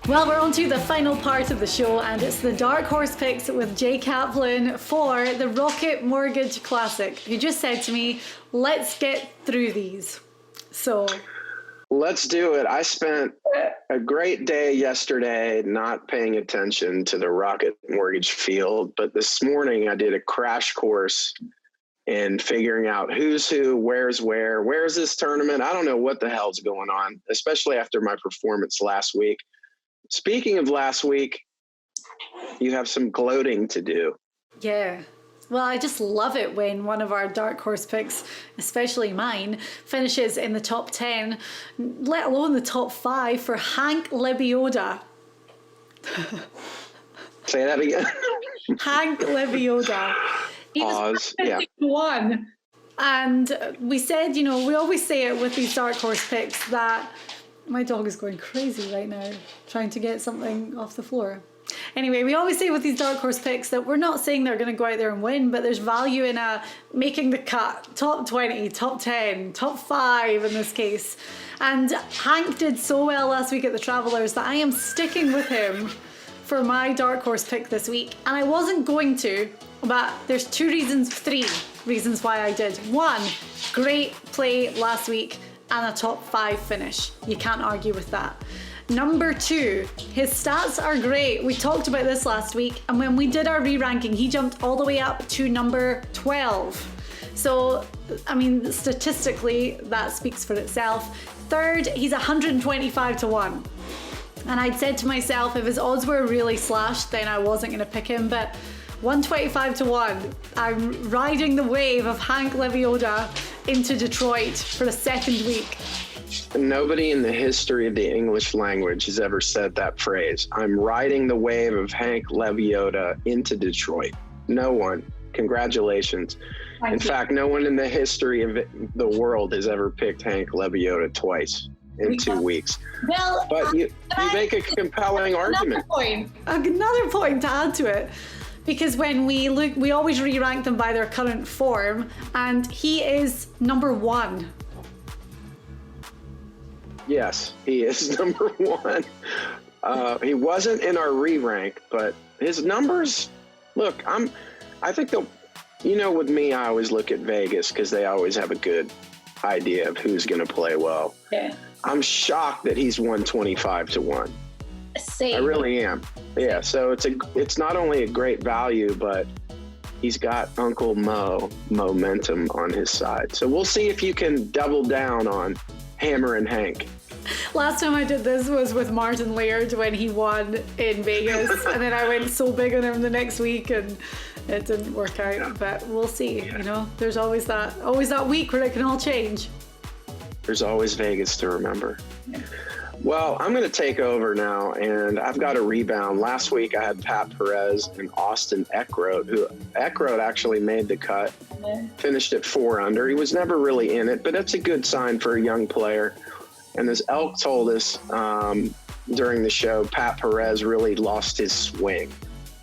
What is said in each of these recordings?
Well, we're on to the final part of the show, and it's the Dark Horse picks with Jay Kaplan for the Rocket Mortgage Classic. You just said to me, let's get through these. So let's do it. I spent a great day yesterday not paying attention to the Rocket Mortgage field, but this morning I did a crash course in figuring out who's who, where's where's this tournament. I don't know what the hell's going on, especially after my performance last week. Speaking of last week, you have some gloating to do. Yeah. Well, I just love it when one of our Dark Horse picks, especially mine, finishes in the top 10, let alone the top 5 for Hank Lebioda. Say that again. Hank Lebioda. Pause. Yeah. One. And we said, we always say it with these Dark Horse picks that my dog is going crazy right now, trying to get something off the floor. Anyway, we always say with these Dark Horse picks that we're not saying they're going to go out there and win, but there's value in making the cut. Top 20, top 10, top 5 in this case. And Hank did so well last week at the Travelers that I am sticking with him for my Dark Horse pick this week. And I wasn't going to, but there's 3 reasons why I did. 1, great play last week and a top 5 finish. You can't argue with that. Number 2, his stats are great. We talked about this last week, and when we did our re-ranking, he jumped all the way up to number 12. So, I mean, statistically, that speaks for itself. 3rd, he's 125 to 1. And I'd said to myself, if his odds were really slashed, then I wasn't going to pick him, but 125 to 1. I'm riding the wave of Hank Lebioda into Detroit for the 2nd week. Nobody in the history of the English language has ever said that phrase. I'm riding the wave of Hank Lebioda into Detroit. No one. Congratulations. In fact, no one in the history of the world has ever picked Hank Lebioda twice in 2 weeks. Well, but you make a compelling argument. Another point to add to it. Because when we look, we always re-rank them by their current form, and he is number 1. Yes, he is number 1. He wasn't in our re-rank, but his numbers, look, I think with me, I always look at Vegas because they always have a good idea of who's going to play well. Yeah. I'm shocked that he's 125 to 1. Same. I really am. Yeah, so it's not only a great value, but he's got Uncle Mo momentum on his side. So we'll see if you can double down on Hammer and Hank. Last time I did this was with Martin Laird when he won in Vegas, and then I went so big on him the next week, and it didn't work out. Yeah. But we'll see. Yeah. There's always that week where it can all change. There's always Vegas to remember. Yeah. Well, I'm going to take over now, and I've got a rebound. Last week I had Pat Perez and Austin Eckroat, who Eckroat actually made the cut, finished at 4 under. He was never really in it, but that's a good sign for a young player. And as Elk told us during the show, Pat Perez really lost his swing.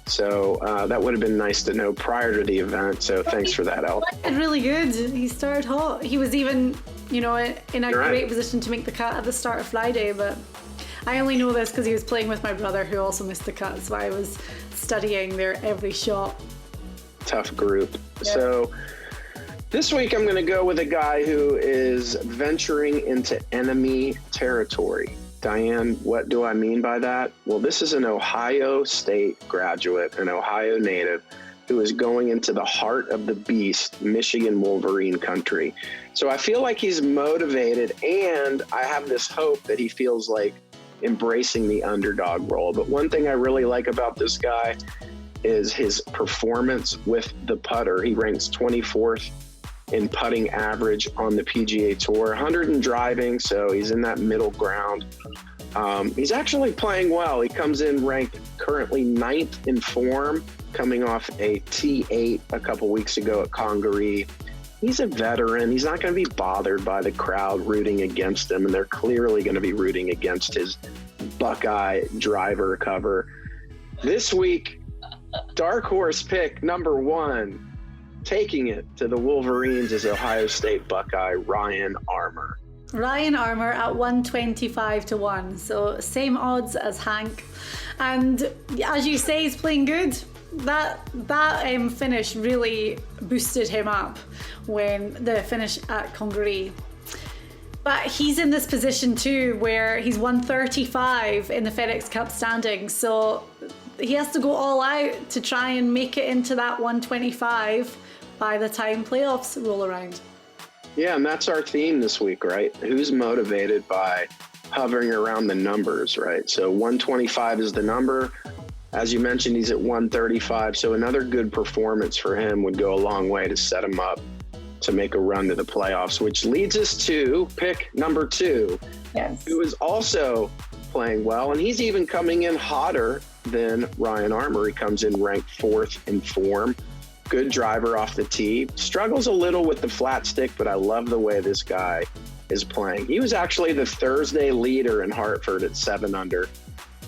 So that would have been nice to know prior to the event. So thanks for that, Elk. Really good. He started hot. He was even, in a great position to make the cut at the start of Friday. But I only know this because he was playing with my brother who also missed the cut. So I was studying their every shot. Tough group. Yeah. So this week I'm going to go with a guy who is venturing into enemy territory. Diane, what do I mean by that? Well, this is an Ohio State graduate, an Ohio native, who is going into the heart of the beast, Michigan Wolverine country. So I feel like he's motivated, and I have this hope that he feels like embracing the underdog role. But one thing I really like about this guy is his performance with the putter. He ranks 24th in putting average on the PGA Tour, 100 in driving, so he's in that middle ground. He's actually playing well. He comes in ranked currently 9th in form, coming off a T8 a couple weeks ago at Congaree. He's a veteran. He's not going to be bothered by the crowd rooting against him, and they're clearly going to be rooting against his Buckeye driver cover. This week, Dark Horse pick number 1, taking it to the Wolverines is Ohio State Buckeye Ryan Armour. Ryan Armour at 125 to 1. So same odds as Hank. And as you say, he's playing good. That finish really boosted him up when the finish at Congaree. But he's in this position too where he's 135 in the FedEx Cup standings. So he has to go all out to try and make it into that 125 by the time playoffs roll around. Yeah, and that's our theme this week, right? Who's motivated by hovering around the numbers, right? So 125 is the number. As you mentioned, he's at 135. So another good performance for him would go a long way to set him up to make a run to the playoffs, which leads us to pick number 2, yes, who is also playing well. And he's even coming in hotter than Ryan Armour. He comes in ranked 4th in form. Good driver off the tee. Struggles a little with the flat stick, but I love the way this guy is playing. He was actually the Thursday leader in Hartford at 7 under.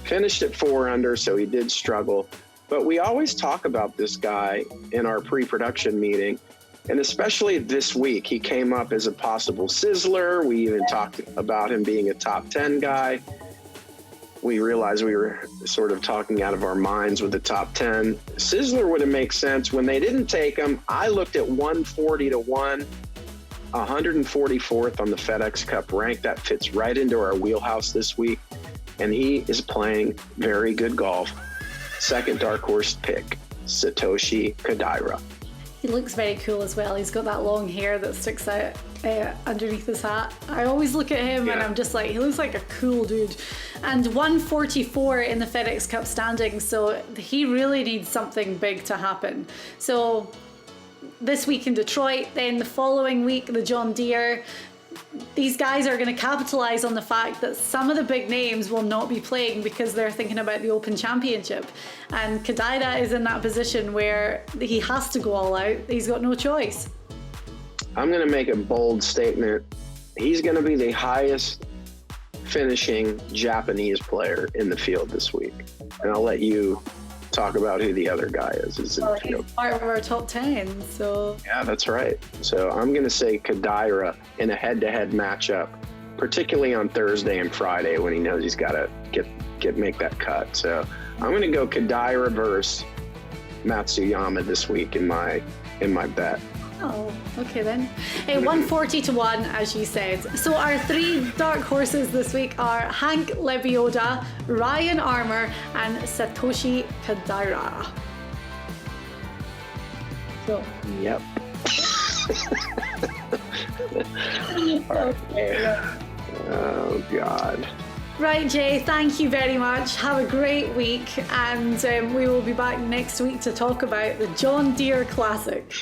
Finished at 4 under, so he did struggle. But we always talk about this guy in our pre-production meeting, and especially this week. He came up as a possible sizzler. We even talked about him being a top 10 guy. We realized we were sort of talking out of our minds with the top 10. Sizzler would have made sense. When they didn't take him, I looked at 140 to 1, 144th on the FedEx Cup rank. That fits right into our wheelhouse this week. And he is playing very good golf. Second dark horse pick, Satoshi Kodaira. he looks very cool as well. He's got that long hair that sticks out underneath his hat. I always look at him and I'm just like, he looks like a cool dude. And 144 in the FedEx Cup standings, so he really needs something big to happen. So this week in Detroit, then the following week, the John Deere. These guys are going to capitalize on the fact that some of the big names will not be playing because they're thinking about the Open Championship. And Kodaira is in that position where he has to go all out. He's got no choice. I'm going to make a bold statement. He's going to be the highest finishing Japanese player in the field this week. And I'll let you talk about who the other guy is in the field. He's part of our top 10, so... Yeah, that's right. So I'm going to say Kodaira in a head-to-head matchup, particularly on Thursday and Friday when he knows he's got to make that cut. So I'm going to go Kodaira versus Matsuyama this week in my bet. Oh, okay then. 140 to 1, as you said. So our three dark horses this week are Hank Lebioda, Ryan Armour, and Satoshi Kodaira. So. Yep. Okay. Oh, God. Right, Jay, thank you very much. Have a great week, and we will be back next week to talk about the John Deere Classic.